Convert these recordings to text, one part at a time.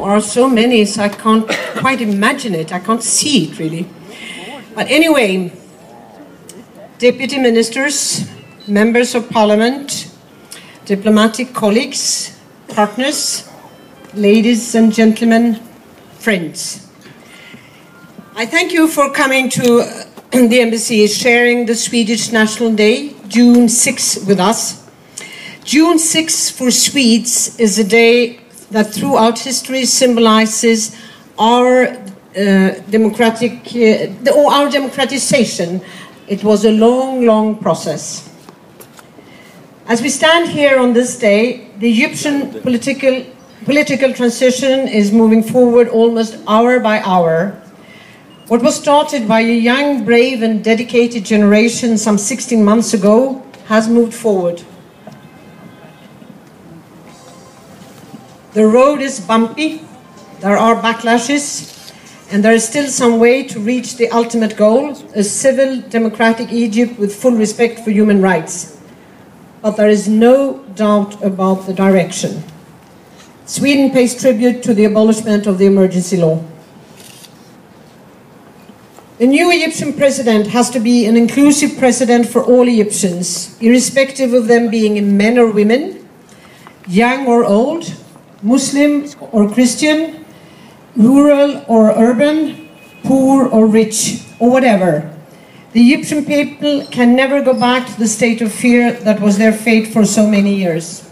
You are so many, so I can't quite imagine it. I can't see it, really. But anyway, deputy ministers, members of parliament, diplomatic colleagues, partners, ladies and gentlemen, friends. I thank you for coming to the embassy, sharing the Swedish National Day, June 6, with us. June 6 for Swedes is a day that throughout history symbolizes our democratization. It was a long, long process. As we stand here on this day, the Egyptian political transition is moving forward almost hour by hour. What was started by a young, brave and dedicated generation some 16 months ago has moved forward. The road is bumpy, there are backlashes, and there is still some way to reach the ultimate goal, a civil, democratic Egypt with full respect for human rights. But there is no doubt about the direction. Sweden pays tribute to the abolishment of the emergency law. The new Egyptian president has to be an inclusive president for all Egyptians, irrespective of them being men or women, young or old, Muslim or Christian, rural or urban, poor or rich, or whatever. The Egyptian people can never go back to the state of fear that was their fate for so many years.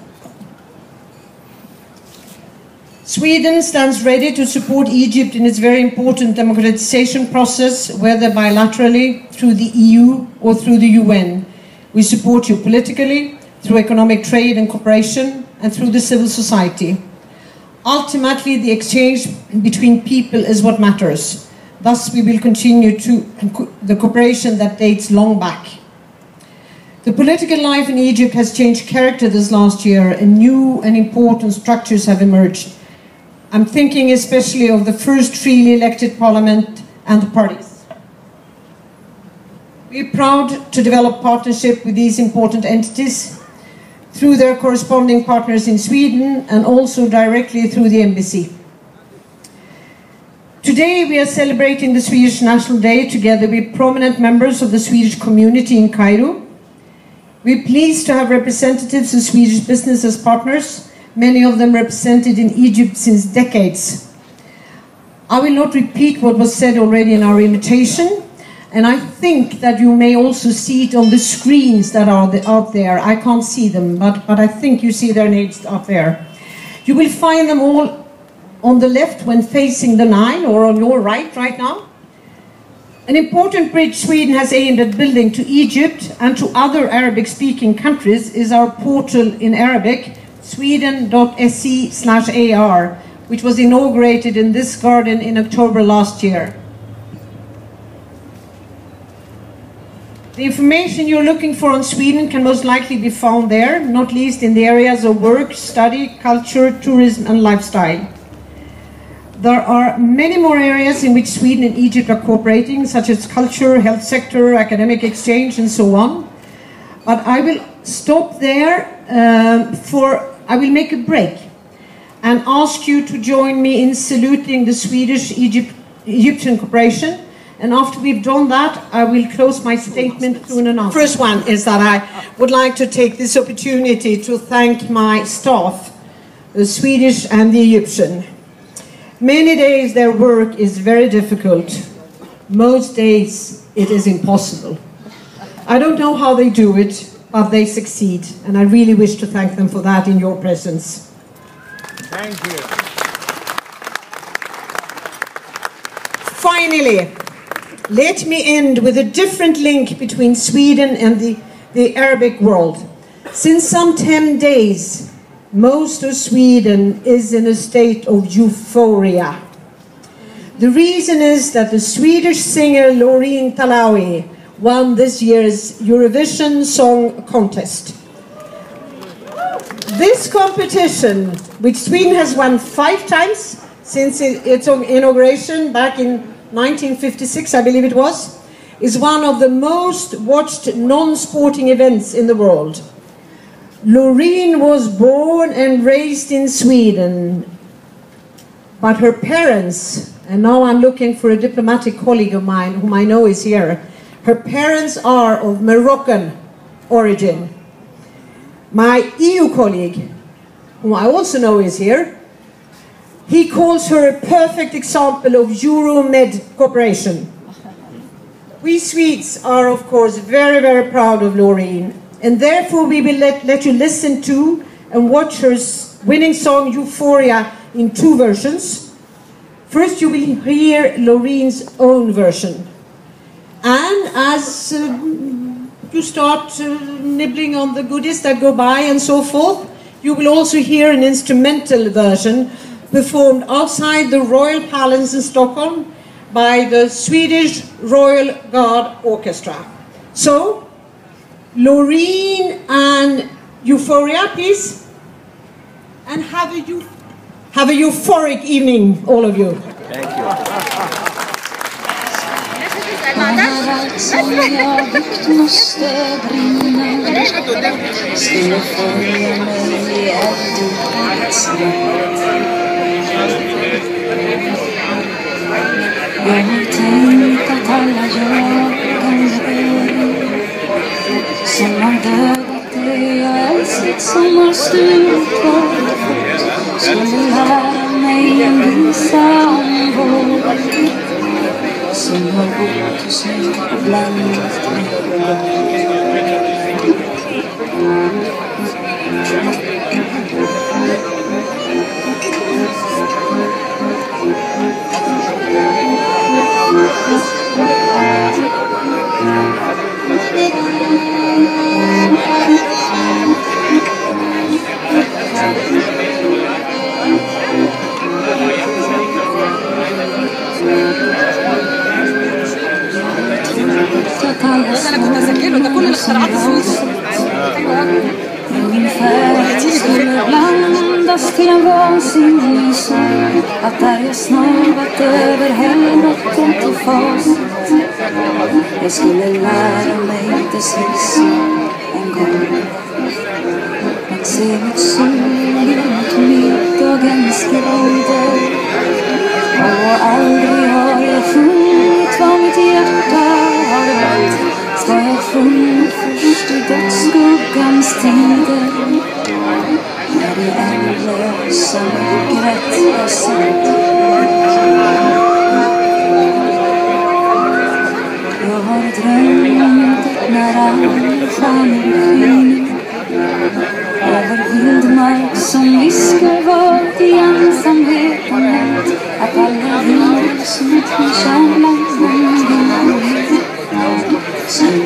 Sweden stands ready to support Egypt in its very important democratization process, whether bilaterally, through the EU, or through the UN. We support you politically, through economic trade and cooperation, and through the civil society. Ultimately, the exchange between people is what matters. Thus, we will continue the cooperation that dates long back. The political life in Egypt has changed character this last year, and new and important structures have emerged. I'm thinking especially of the first freely elected parliament and the parties. We are proud to develop partnership with these important entities through their corresponding partners in Sweden and also directly through the embassy. Today we are celebrating the Swedish National Day together with prominent members of the Swedish community in Cairo. We are pleased to have representatives of Swedish business as partners, many of them represented in Egypt since decades. I will not repeat what was said already in our invitation, and I think that you may also see it on the screens that are out there. I can't see them, but I think you see their names up there. You will find them all on the left when facing the Nile, or on your right now. An important bridge Sweden has aimed at building to Egypt and to other Arabic-speaking countries is our portal in Arabic, sweden.se/ar, which was inaugurated in this garden in October last year. The information you're looking for on Sweden can most likely be found there, not least in the areas of work, study, culture, tourism and lifestyle. There are many more areas in which Sweden and Egypt are cooperating, such as culture, health sector, academic exchange and so on. But I will stop there I will make a break and ask you to join me in saluting the Swedish-Egyptian cooperation. And after we've done that, I will close my statement through an announcement. First one is that I would like to take this opportunity to thank my staff, the Swedish and the Egyptian. Many days their work is very difficult. Most days it is impossible. I don't know how they do it, but they succeed, and I really wish to thank them for that in your presence. Thank you. Finally, let me end with a different link between Sweden and the Arabic world. Since some 10 days, most of Sweden is in a state of euphoria. The reason is that the Swedish singer Loreen Talawi won this year's Eurovision Song Contest. This competition, which Sweden has won 5 times since its inauguration back in 1956, I believe it was, is one of the most watched non-sporting events in the world. Loreen was born and raised in Sweden. But her parents, and now I'm looking for a diplomatic colleague of mine whom I know is here. Her parents are of Moroccan origin. My EU colleague, whom I also know is here, he calls her a perfect example of Euro-Med cooperation. We Swedes are, of course, very, very proud of Loreen, and therefore we will let you listen to and watch her winning song Euphoria in 2 versions. First you will hear Loreen's own version. And as you start nibbling on the goodies that go by and so forth, you will also hear an instrumental version performed outside the Royal Palace in Stockholm by the Swedish Royal Guard Orchestra. So, Loreen and Euphoria, please. And have a euphoric evening, all of you. Thank you. Jag har tänkt att alla jag kan som har dödat det jag älskat, som har stulit vad jag fått, skulle lära mig en visa om vår som har bott hos mig och blandat mig. Min färg skulle blandas till en vansinnig sång, att där jag snabbat över helvetet till facit. Jag skulle lära mig dess visa en gång, att se mot solen mot middagens glädje. Och aldrig har jag funnit vad mitt hjärta har varit. Ska jag funnit först i dödsskuggans tider, när det ändlösa mörkret är sett. Jag har drömt när alla stjärnor skiner över vildmark som viskar vart i ensamhet och natt, att alla vindar som ett kärlan skulle lära mig för